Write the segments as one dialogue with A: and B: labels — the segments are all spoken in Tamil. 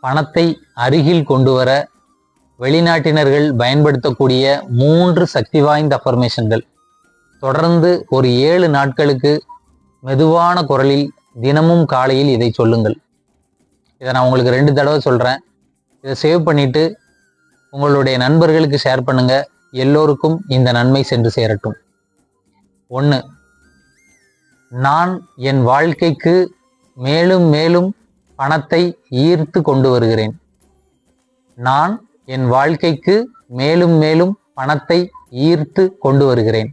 A: பணத்தை அருகில் கொண்டு வர வெளிநாட்டினர்கள் பயன்படுத்தக்கூடிய 3 சக்தி வாய்ந்த அஃபர்மேஷன்கள். தொடர்ந்து ஒரு 7 நாட்களுக்கு மெதுவான குரலில் தினமும் காலையில் இதை சொல்லுங்கள். இதை நான் உங்களுக்கு 2 தடவை சொல்கிறேன். இதை சேவ் பண்ணிட்டு உங்களுடைய நண்பர்களுக்கு ஷேர் பண்ணுங்க. எல்லோருக்கும் இந்த நன்மை சென்று சேரட்டும். 1. நான் என் வாழ்க்கைக்கு மேலும் மேலும் பணத்தை ஈர்த்து கொண்டு வருகிறேன். நான் என் வாழ்க்கைக்கு மேலும் மேலும் பணத்தை ஈர்த்து கொண்டு வருகிறேன்.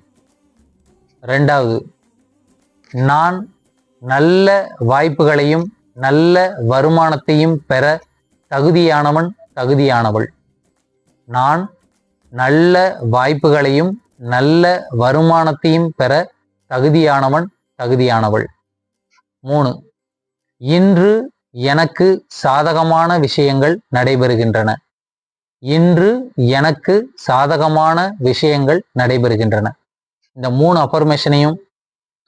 A: 2. நான் நல்ல வாய்ப்புகளையும் நல்ல வருமானத்தையும் பெற தகுதியானவன், தகுதியானவள். நான் நல்ல வாய்ப்புகளையும் நல்ல வருமானத்தையும் பெற தகுதியானவன், தகுதியானவள். 3. இன்று எனக்கு சாதகமான விஷயங்கள் நடைபெறுகின்றன. இன்று எனக்கு சாதகமான விஷயங்கள் நடைபெறுகின்றன. இந்த 3 அஃபர்மேஷனையும்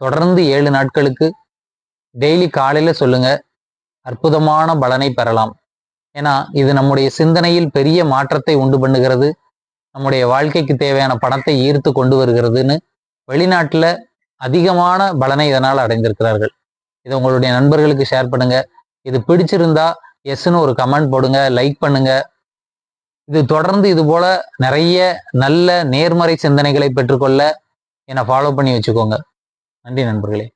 A: தொடர்ந்து 7 நாட்களுக்கு டெய்லி காலையில் சொல்லுங்க. அற்புதமான பலனை பெறலாம். ஏன்னா இது நம்முடைய சிந்தனையில் பெரிய மாற்றத்தை உண்டு பண்ணுகிறது. நம்முடைய வாழ்க்கைக்கு தேவையான பணத்தை ஈர்த்து கொண்டு வருகிறதுன்னு வெளிநாட்டில் அதிகமான பலனை இதனால் அடைந்திருக்கிறார்கள். இதை உங்களுடைய நண்பர்களுக்கு ஷேர் பண்ணுங்க. இது பிடிச்சிருந்தா எஸ்ன்னு ஒரு கமெண்ட் போடுங்க, லைக் பண்ணுங்க. இது தொடர்ந்து இது போல நிறைய நல்ல நேர்மறை சிந்தனைகளை பெற்றுக்கொள்ள என்னை ஃபாலோ பண்ணி வச்சுக்கோங்க. நன்றி நண்பர்களே.